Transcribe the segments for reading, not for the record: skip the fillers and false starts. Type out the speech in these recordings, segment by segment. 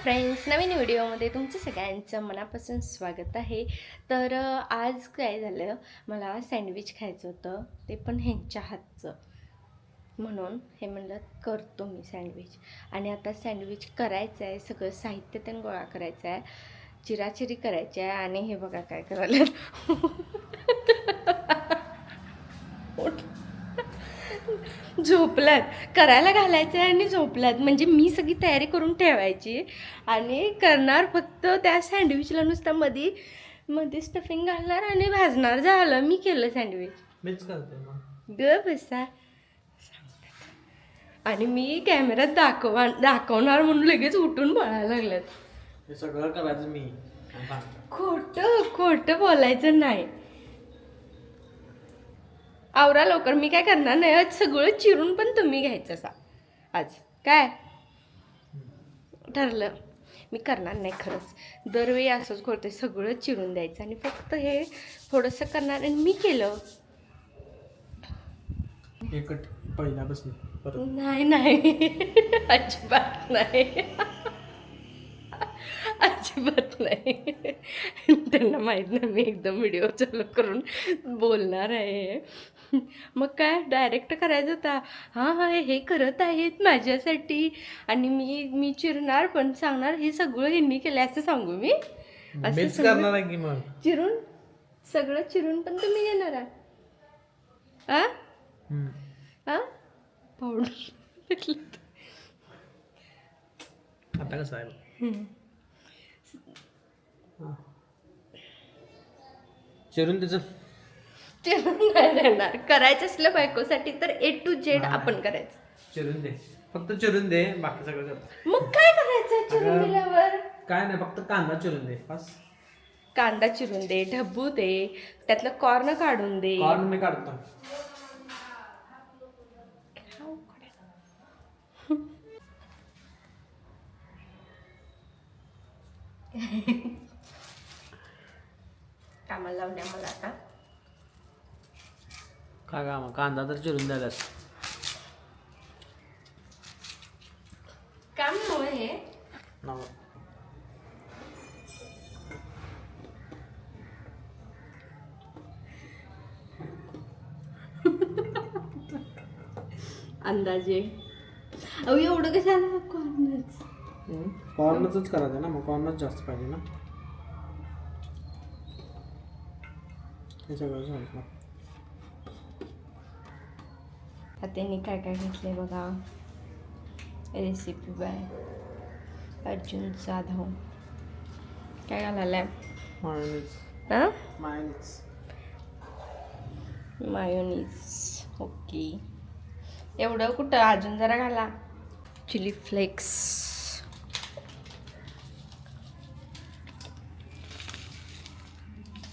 Friends, नवीन व्हिडिओमध्ये तुमचं सगळ्यांचं मनापासून स्वागत आहे. तर आज काय झालं, मला सँडविच खायचं होतं, ते पण ह्यांच्या हातचं. म्हणून हे म्हणलं करतो मी सँडविच. आणि आता सँडविच करायचं आहे, सगळं साहित्य त्यांनी गोळा करायचं आहे, चिराचिरी करायची आहे. आणि हे बघा काय करायला झोपल्यात, करायला घालायचं आहे आणि झोपल्यात. म्हणजे मी सगळी तयारी करून ठेवायची आणि करणार फक्त त्या सँडविचला नुसतं मध्ये स्टफिंग घालणार आणि भाजणार. झालं, मी केलं सँडविच. मीच करते मग. ग बसा. आणि मी कॅमेऱ्यात दाखवणार म्हणून लगेच उठून पळायला लागल्यात. हे सगळं करायचं मी. खोटं बोलायचं नाही. आवरा लवकर, मी काय करणार नाही. आज सगळं चिरून पण तुम्ही घ्यायचं असा. आज काय ठरलं, मी करणार नाही खरंच. दरवेळी असंच करते, सगळं चिरून द्यायचं आणि फक्त हे थोडंसं करणार. आणि मी केलं. एकट पहिल्यापासून परत नाही अजिबात नाही. अजिबात नाही. त्यांना माहीत नाही मी एकदम व्हिडिओ चालू करून बोलणार आहे. मग काय डायरेक्ट करायचं होता. हां हे करत आहेत माझ्यासाठी आणि मी चिरणार पण सांगणार हे सगळं ह्यांनी केलं असं सांगू मी. मीच करणार आहे की मग. चिरून सगळं चिरून पण तुम्ही घेणार आ आ पावडर आता कसं आहे चिरून त्याचं चिरून नाही देणार. करायचं असलं बायकोसाठी तर A to Z आपण करायचं. चिरून दे, फक्त चिरून दे, बाकी सगळं कर. मग काय करायचं चिरून दिल्यावर? काय नाही, फक्त कांदा चिरून दे बस. कांदा चिरून दे, ढब्बू दे, त्यातलं कॉर्न काढून दे. कॉर्न मी काढतो. कामाला लावण्या मला आता. काय काम, कांदा तर चिरून द्यायलास. काम नव्हे हे. नव अंदाजे अहो एवढं कशाला कॉर्नच. कॉर्नच करायचं ना, मग कॉर्नच जास्त पाहिजे ना. हे सगळं झालं. त्यांनी काय काय घेतले बघा. Recipe by Arjun Jadhav. काय घालायला? मायोनीज. हां मायोनीज. मायोनीज. ओके, एवढं कुठं, अजून जरा घाला. Chilli flakes.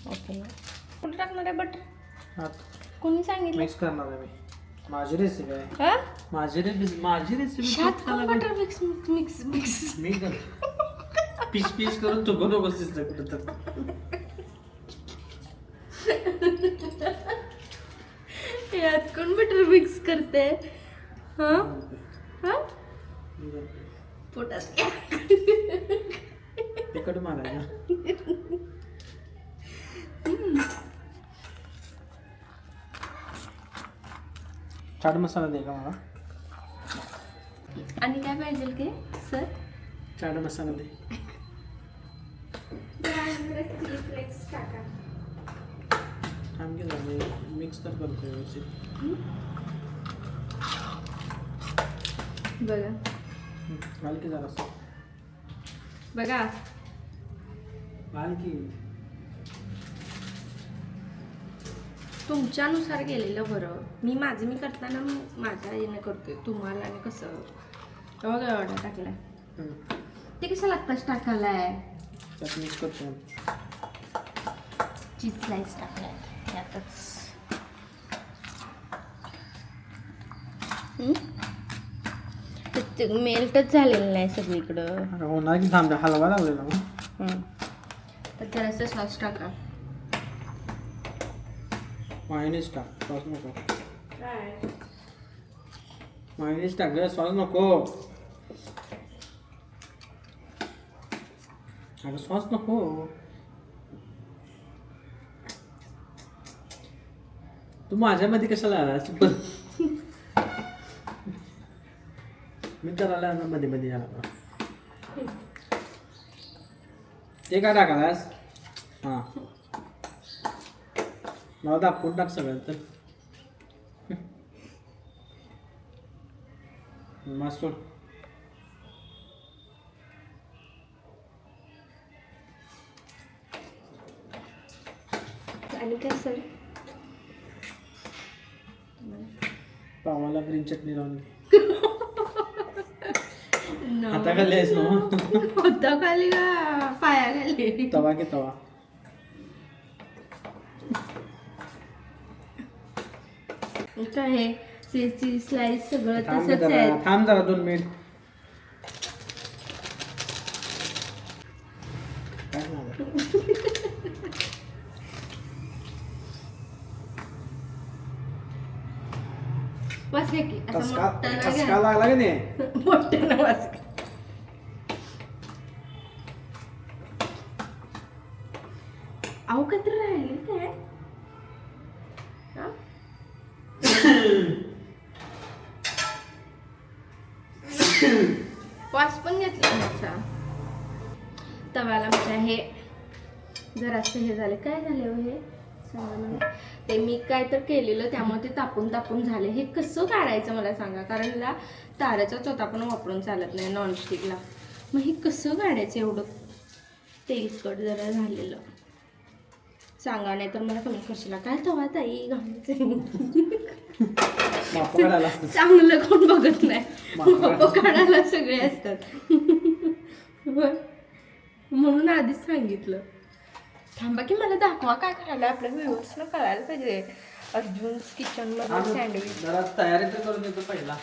ओके, कुठं टाकणार आहे बटर? कोणी सांगितलं? मिक्स करणार आहे मी. माझी रेसिपी आहे. हां माझी रेसिपी शात कोण बटर मिक्स मिक्स मिक्स मी कर पीस पीस करून तो नको बसतीस कुठं तर. यात कोण बटर मिक्स करते? हां हां पोटात तिखट मारायला. चाट मसाला दे का मला. आणि काय पाहिजे की सर? चाट मसाला दे. चिली फ्लेक्स टाका. थांब की जरा मिक्स तर करतो व्यवस्थित. बघा घाल की जरा. बघा घाल की. तुमच्यानुसार गेलेलं बरं. मी करताना माझ्या याने करतोय. तुम्हाला आणि कसं बघा एवढा टाकलाय ते कसं लागताच टाकायलाय. त्यात मिक्स करतो. चीज स्लाइस टाकलाय यातच. मेल्टच झालेलं नाही सगळीकडं. होणार की, थांब हलवा लावलेला मग. तर जरासं सॉस टाका. मायोनीज टाक, सॉस नको. काय मायोनीज टाक ग, सॉस नको. अगं सॉस नको. तू माझ्यामध्ये कशाला आलास? मी करायला ना मध्ये मध्ये आला. ते काय टाकालास? हां मला दाखवून टाक सगळं तर. मस्त सोड. आणि काय सर पावाला ग्रीन चटणी लावून आता खाल्ली आहेस ना? होता खाली का पाया खाली? तवा की तवा. काय हे चीजची स्लाइस सगळं थांब तसंच जरा, आहे. थांब जरा 2 मिनिट. काय झालं? वास घ्या की असं मोठ्यानं ठसका घ्या. लागला की नाही? मोठ्यानं वास घ्या. अहो काहीतरी राहिले काय हा? वास पण घेतला त्याचा. तव्याला म्हणजे हे जरासं हे झालं. काय झालं हो हे सांगा मला. ते मी काय तर केलेलं त्यामुळे ते तापून तापून झाले. हे कसं काढायचं मला सांगा, कारण मला ताराचा चोथा पण वापरून चालत नाही नॉनस्टिकला. मग हे कसं काढायचं एवढं तेलकट जरा झालेलं सांगा, नाही तर मला कमी करशील. काय तवा ताई घालायचं माप काढायला असतं. चांगलं कोण बघत नाही. मापं मापं काढायला सगळे असतात. म्हणून आधीच सांगितलं. थांबा की मला दाखवा काय करायला. आपल्या व्ह्युअर्सला कळायला पाहिजे. अर्जुन किचन मध्ये सँडविच जरा तयारी तर करून देतो पहिला.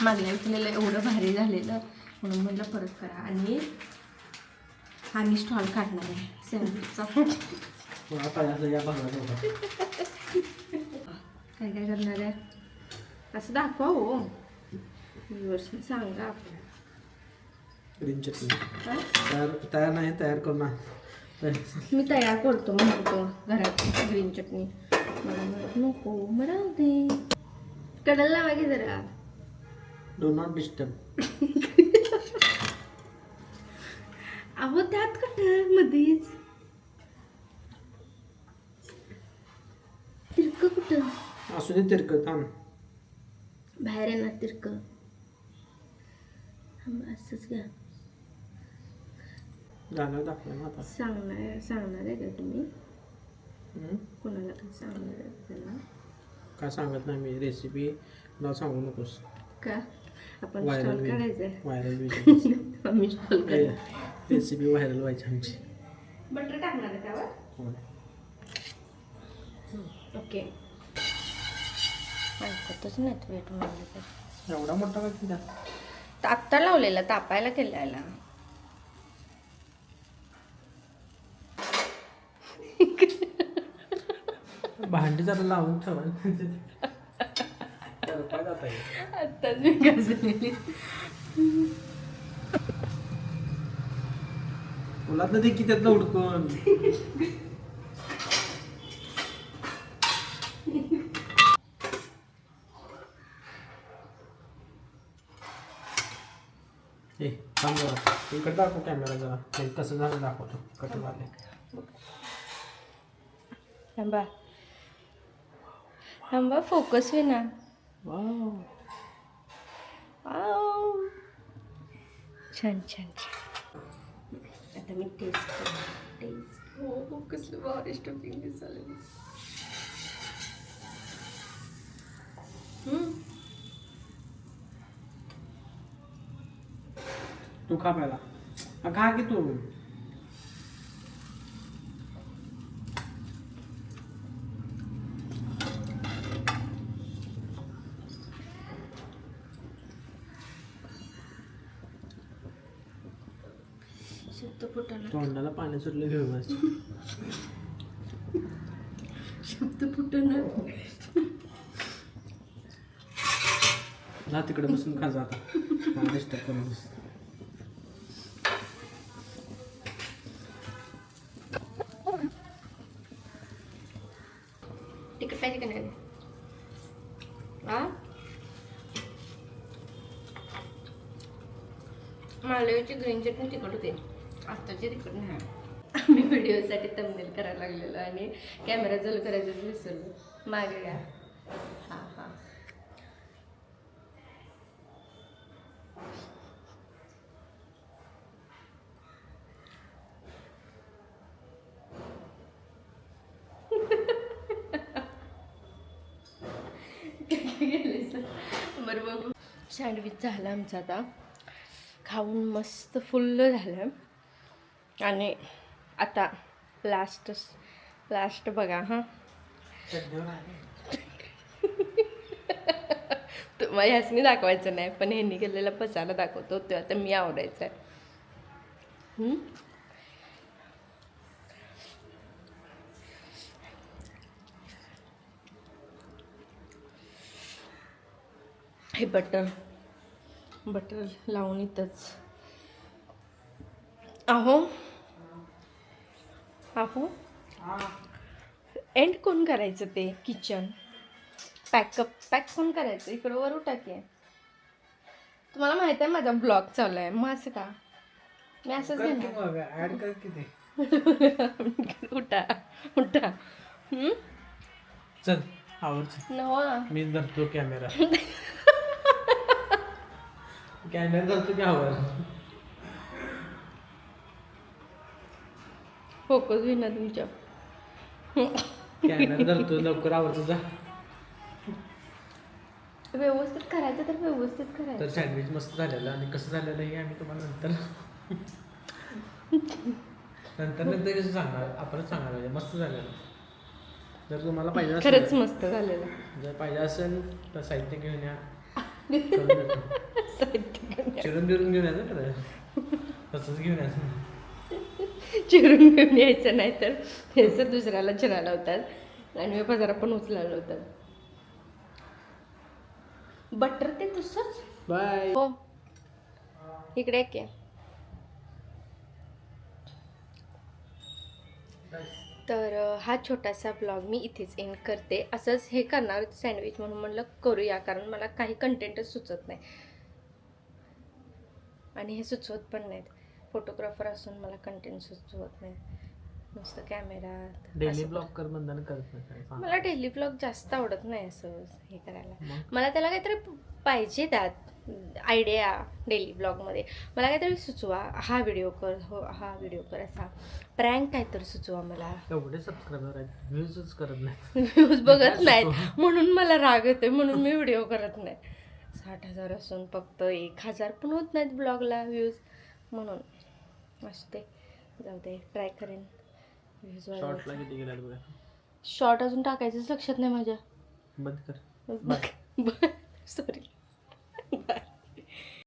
मागल्या केलेलं एवढं भारी झालेलं म्हणून म्हटलं परत करा. आणि आम्ही स्टॉल काढणार आहे सँडविचचा. मला पहिला या बघायला होता. काय काय करणार आहे असं दाखवा हो. व्ह्युअर्सने सांगा आपल्या. ग्रीन चटणी हा? तयार नाही, तयार करू ना. मी तयार करतो म्हणतो घरात ग्रीन चटणी. मला म्हणत नको मला दे. कडायला लावा की जरा. Do not disturb. अहो त्यात कटर मध्येच तिरक कुठं असू दे तिरकं. थांब बाहेर येणार तिरक. असंच घ्या. झालं दाखवलं ना आता. सांगणार आहे का तुम्ही हम्म? कोणाला काय सांगणार आहे त्याला काय सांगत नाही मी. रेसिपी मला सांगू नकोस. का आपण व्हायरल स्टॉल काढायचंय. व्हायरल आम्ही स्टॉल काढायचं. रेसिपी व्हायरल व्हायची आमची. बटर टाकणार आहे त्यावर. होय. ओके ऐकतच नाहीत वेट म्हणलं तर. एवढा मोठा काय किती? आत्ता लावलेला तापायला केलेला. भांडी जरा लावून ठेवायला. आत्ताच मी गाजलेली. मुलात ना ते किती त्यातलं उडकून. ए थांब जरा. इकडे दाखव कॅमेरा जरा. ते कसं झालं दाखवतो. कट झाले. थांबा थांबा फोकस होईना. वाव. आव. छान छान छान. आता मी टेस्ट हो कसलं भारी स्टफिंग दिसायला. तू खा पहिला. खा की तू. शब्द फुटाणा. तोंडाला पाणी सुटलं घेऊ बस. शब्द फुटाणा. जा तिकडे बसून खा जा आता. मला डिस्टर्ब करू नकोस. तिखट पाहिजे का नाही हा मालवणीची ग्रीन चटणी तिखट होते आत्ताची तिखट नाही आम्ही व्हिडिओसाठी थंबनेल करायला लागलेलो आणि कॅमेरा चालू करायचं विसरलो मागे या हां हां बरं बघू सँडविच झालं आमचं आता खाऊन मस्त फुल्ल झालं आणि आता लास्ट बघा हां तुम्हाला ह्यासनी दाखवायचं नाही पण ह्यांनी केलेला पसारा दाखवतो तो आता मी आवडायचं आहे हे बटर लावून इथंच अहो एंड कोण करायचं ते किचन पॅक कोण करायचं इकडं वर उठा की तुम्हाला माहित आहे माझा ब्लॉग चालू आहे मग असं का मी असंच घेणार उठा चल आवडचं नवा मी धरतो कॅमेरा धरतो की आवर फोकस होईना तुमच्या कॅमेरा धरतो लवकर आवडतो जा व्यवस्थित करायचं तर व्यवस्थित करायचं तर सँडविच मस्त झालेलं आणि कसं झालेलं हे आम्ही तुम्हाला नंतर कसं सांगणार आपणच सांगायला पाहिजे मस्त झालेलं जर तुम्हाला पाहिजे असेल खरंच मस्त झालेलं जर पाहिजे असेल तर साहित्य घेऊन या करून देतो. चिरून बिरून घेऊन यायचं खरं तसंच घेऊन यायचं चिरून घेऊन यायचं नाही तर त्याचं दुसऱ्याला चिरायला होतात आणि मी बाजारात पण उचलायला होतात बटर ते तसंच बाय हो इकडे एक आहे तर हा छोटासा ब्लॉग मी इथेच एंड करते असंच हे करणार होते सँडविच म्हणून म्हणलं करूया कारण मला काही कंटेंटच सुचत नाही आणि हे सुचवत पण नाहीत फोटोग्राफर असून मला कंटेंट सुचवत नाही नुसतं कॅमेरा डेली ब्लॉग कर बंधन करत नाही मला डेली ब्लॉग जास्त आवडत नाही असं हे करायला मला त्याला काहीतरी पाहिजे त्यात आयडिया डेली ब्लॉगमध्ये मला काहीतरी सुचवा हा व्हिडिओ कर हो हा व्हिडिओ कर असा प्रँक काहीतरी सुचवा मला एवढे सबस्क्रायबर आहेत व्ह्यूजच करत नाही व्ह्यूज बघत नाहीत म्हणून मला राग येतोय म्हणून मी व्हिडिओ करत नाही 60,000 असून फक्त 1,000 पण होत नाहीत ब्लॉगला व्ह्यूज म्हणून असते जाऊ दे ट्राय करेन व्ह्यूज शॉर्टला किती गेल्यात बघा शॉर्ट अजून टाकायचंच लक्षात नाही माझ्या बंद कर सॉरी बाय